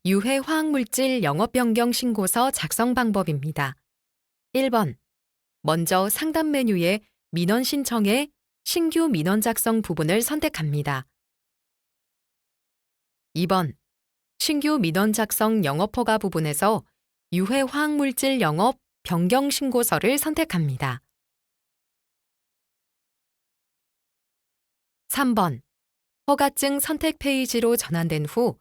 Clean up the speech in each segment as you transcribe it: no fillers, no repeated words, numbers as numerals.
유해 화학물질 영업 변경 신고서 작성 방법입니다. 1번. 먼저 상담 메뉴에 민원 신청에 신규 민원 작성 부분을 선택합니다. 2번. 신규 민원 작성 영업 허가 부분에서 유해 화학물질 영업 변경 신고서를 선택합니다. 3번. 허가증 선택 페이지로 전환된 후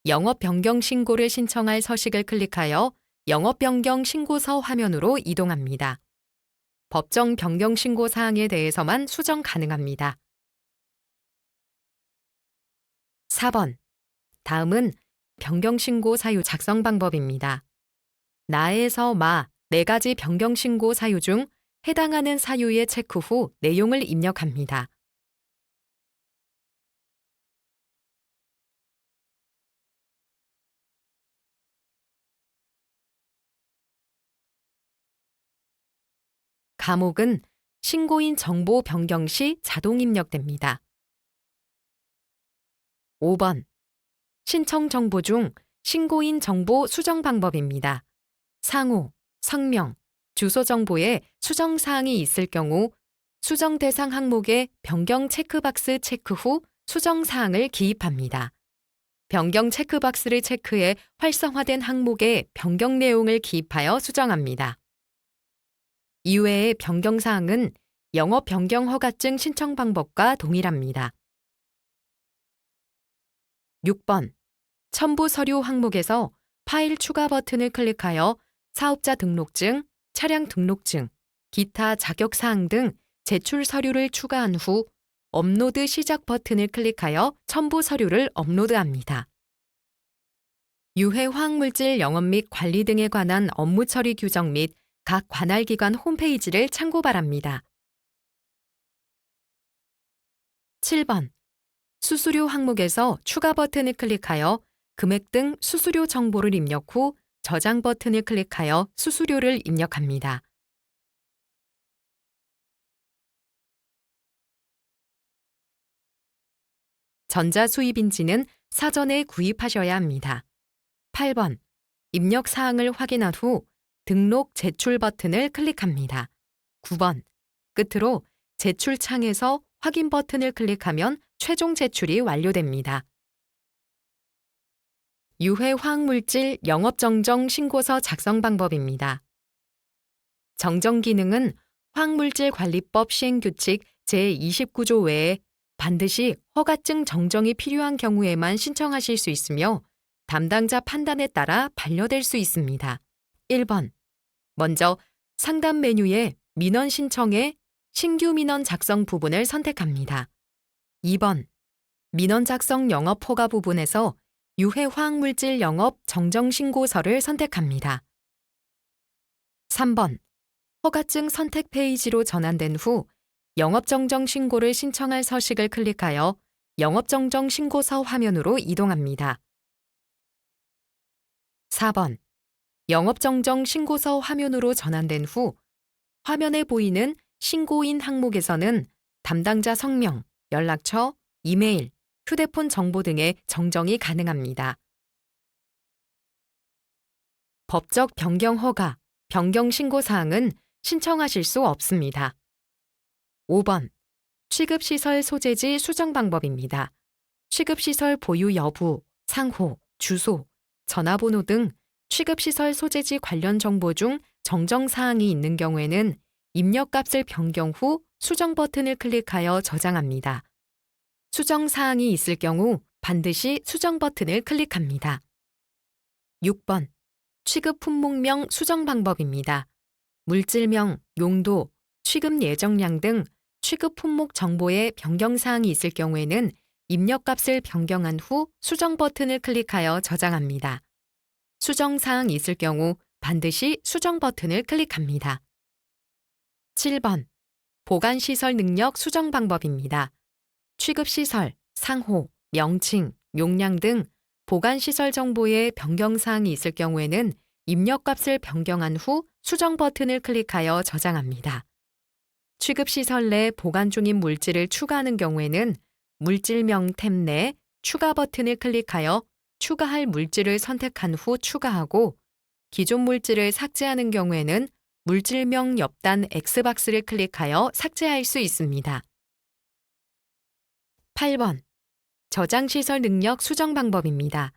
영업 변경 신고를 신청할 서식을 클릭하여 영업 변경 신고서 화면으로 이동합니다. 법정 변경 신고 사항에 대해서만 수정 가능합니다. 4번. 다음은 변경 신고 사유 작성 방법입니다. 나에서 마 4가지 변경 신고 사유 중 해당하는 사유의 체크 후 내용을 입력합니다. 감옥은 신고인 정보 변경 시 자동 입력됩니다. 5번. 신청 정보 중 신고인 정보 수정 방법입니다. 상호, 성명, 주소 정보에 수정 사항이 있을 경우 수정 대상 항목에 변경 체크박스 체크 후 수정 사항을 기입합니다. 변경 체크박스를 체크해 활성화된 항목에 변경 내용을 기입하여 수정합니다. 이외의 변경 사항은 영업 변경 허가증 신청 방법과 동일합니다. 6번. 첨부 서류 항목에서 파일 추가 버튼을 클릭하여 사업자 등록증, 차량 등록증, 기타 자격 사항 등 제출 서류를 추가한 후 업로드 시작 버튼을 클릭하여 첨부 서류를 업로드합니다. 유해 화학물질 영업 및 관리 등에 관한 업무 처리 규정 및 각 관할 기관 홈페이지를 참고 바랍니다. 7번. 수수료 항목에서 추가 버튼을 클릭하여 금액 등 수수료 정보를 입력 후 저장 버튼을 클릭하여 수수료를 입력합니다. 전자수입인지는 사전에 구입하셔야 합니다. 8번. 입력 사항을 확인한 후 등록 제출 버튼을 클릭합니다. 9번. 끝으로 제출 창에서 확인 버튼을 클릭하면 최종 제출이 완료됩니다. 유해 화학물질 영업정정 신고서 작성 방법입니다. 정정 기능은 화학물질관리법 시행규칙 제29조 외에 반드시 허가증 정정이 필요한 경우에만 신청하실 수 있으며 담당자 판단에 따라 반려될 수 있습니다. 1번. 먼저 상담 메뉴에 민원 신청에 신규 민원 작성 부분을 선택합니다. 2번. 민원 작성 영업 허가 부분에서 유해 화학물질 영업 정정 신고서를 선택합니다. 3번. 허가증 선택 페이지로 전환된 후 영업정정 신고를 신청할 서식을 클릭하여 영업정정 신고서 화면으로 이동합니다. 4번. 영업정정 신고서 화면으로 전환된 후 화면에 보이는 신고인 항목에서는 담당자 성명, 연락처, 이메일, 휴대폰 정보 등의 정정이 가능합니다. 법적 변경 허가, 변경 신고 사항은 신청하실 수 없습니다. 5번. 취급시설 소재지 수정 방법입니다. 취급시설 보유 여부, 상호, 주소, 전화번호 등 취급시설 소재지 관련 정보 중 정정 사항이 있는 경우에는 입력값을 변경 후 수정 버튼을 클릭하여 저장합니다. 수정 사항이 있을 경우 반드시 수정 버튼을 클릭합니다. 6번. 취급 품목명 수정 방법입니다. 물질명, 용도, 취급 예정량 등 취급 품목 정보에 변경 사항이 있을 경우에는 입력값을 변경한 후 수정 버튼을 클릭하여 저장합니다. 수정 사항이 있을 경우 반드시 수정 버튼을 클릭합니다. 7번. 보관시설 능력 수정 방법입니다. 취급시설, 상호, 명칭, 용량 등 보관시설 정보에 변경 사항이 있을 경우에는 입력값을 변경한 후 수정 버튼을 클릭하여 저장합니다. 취급시설 내 보관 중인 물질을 추가하는 경우에는 물질명 탭 내 추가 버튼을 클릭하여 추가할 물질을 선택한 후 추가하고 기존 물질을 삭제하는 경우에는 물질명 옆단 X박스를 클릭하여 삭제할 수 있습니다. 8번. 저장시설 능력 수정 방법입니다.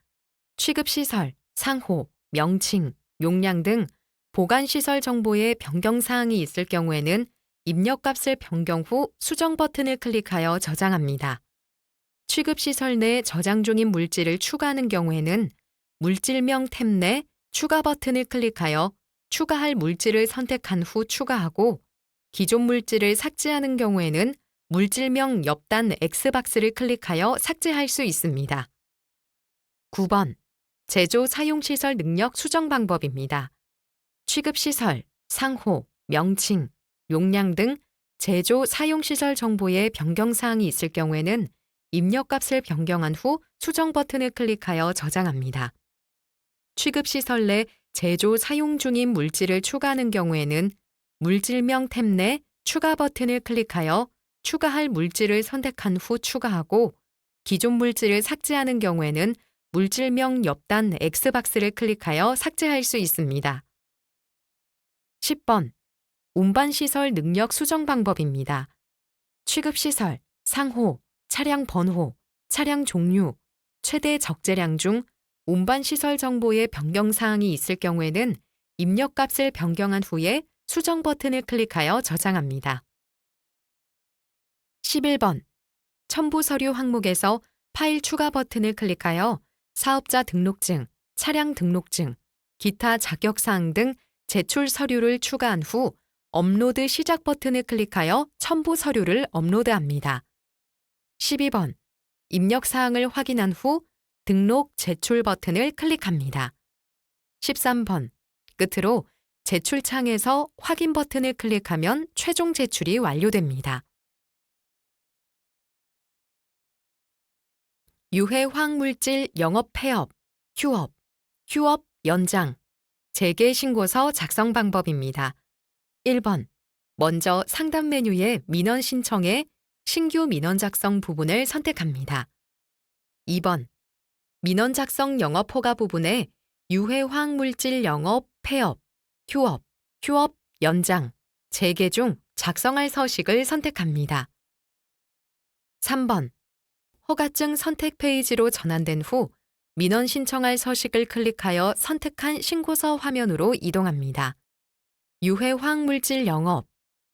취급시설, 상호, 명칭, 용량 등 보관시설 정보에 변경사항이 있을 경우에는 입력값을 변경 후 수정 버튼을 클릭하여 저장합니다. 취급시설 내 저장 중인 물질을 추가하는 경우에는 물질명 탭 내 추가 버튼을 클릭하여 추가할 물질을 선택한 후 추가하고 기존 물질을 삭제하는 경우에는 물질명 옆단 X박스를 클릭하여 삭제할 수 있습니다. 9번. 제조 사용시설 능력 수정 방법입니다. 취급시설, 상호, 명칭, 용량 등 제조 사용시설 정보에 변경사항이 있을 경우에는 입력값을 변경한 후 수정 버튼을 클릭하여 저장합니다. 취급시설 내 제조 사용 중인 물질을 추가하는 경우에는 물질명 탭 내 추가 버튼을 클릭하여 추가할 물질을 선택한 후 추가하고 기존 물질을 삭제하는 경우에는 물질명 옆단 X박스를 클릭하여 삭제할 수 있습니다. 10번. 운반시설 능력 수정 방법입니다. 취급시설, 상호, 차량 번호, 차량 종류, 최대 적재량 중 운반시설 정보에 변경사항이 있을 경우에는 입력값을 변경한 후에 수정 버튼을 클릭하여 저장합니다. 11번. 첨부서류 항목에서 파일 추가 버튼을 클릭하여 사업자 등록증, 차량 등록증, 기타 자격사항 등 제출 서류를 추가한 후 업로드 시작 버튼을 클릭하여 첨부 서류를 업로드합니다. 12번. 입력사항을 확인한 후 등록 제출 버튼을 클릭합니다. 13번. 끝으로 제출창에서 확인 버튼을 클릭하면 최종 제출이 완료됩니다. 유해 화학물질 영업 폐업, 휴업 연장, 재개 신고서 작성 방법입니다. 1번. 먼저 상단 메뉴의 민원 신청에 신규 민원 작성 부분을 선택합니다. 2번. 민원 작성 영업 허가 부분에 유해 화학물질 영업 폐업, 휴업 연장, 재개 중 작성할 서식을 선택합니다. 3번. 허가증 선택 페이지로 전환된 후 민원 신청할 서식을 클릭하여 선택한 신고서 화면으로 이동합니다. 유해 화학물질 영업,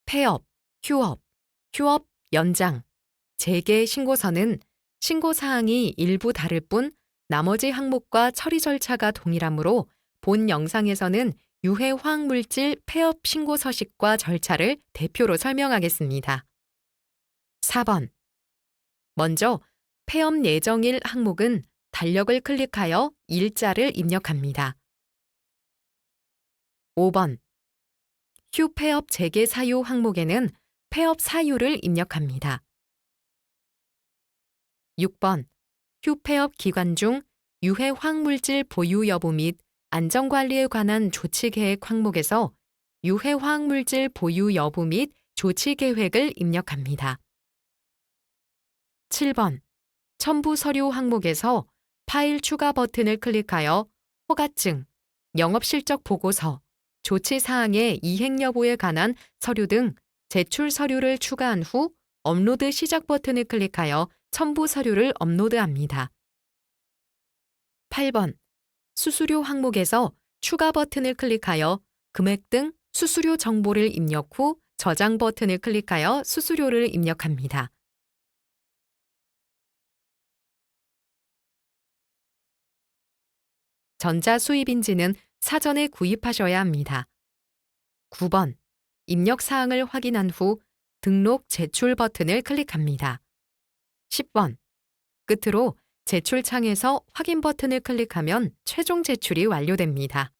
폐업, 휴업 연장, 재개 신고서는 신고사항이 일부 다를 뿐 나머지 항목과 처리 절차가 동일하므로 본 영상에서는 유해 화학물질 폐업 신고 서식과 절차를 대표로 설명하겠습니다. 4번. 먼저 폐업 예정일 항목은 달력을 클릭하여 일자를 입력합니다. 5번. 휴폐업 재개 사유 항목에는 폐업 사유를 입력합니다. 6번. 휴폐업 기간 중 유해 화학물질 보유 여부 및 안전관리에 관한 조치계획 항목에서 유해 화학물질 보유 여부 및 조치계획을 입력합니다. 7번. 첨부 서류 항목에서 파일 추가 버튼을 클릭하여 허가증, 영업실적 보고서, 조치사항의 이행 여부에 관한 서류 등 제출 서류를 추가한 후 업로드 시작 버튼을 클릭하여 첨부 서류를 업로드합니다. 8번. 수수료 항목에서 추가 버튼을 클릭하여 금액 등 수수료 정보를 입력 후 저장 버튼을 클릭하여 수수료를 입력합니다. 전자수입인지는 사전에 구입하셔야 합니다. 9번. 입력사항을 확인한 후 등록 제출 버튼을 클릭합니다. 10번. 끝으로 제출창에서 확인 버튼을 클릭하면 최종 제출이 완료됩니다.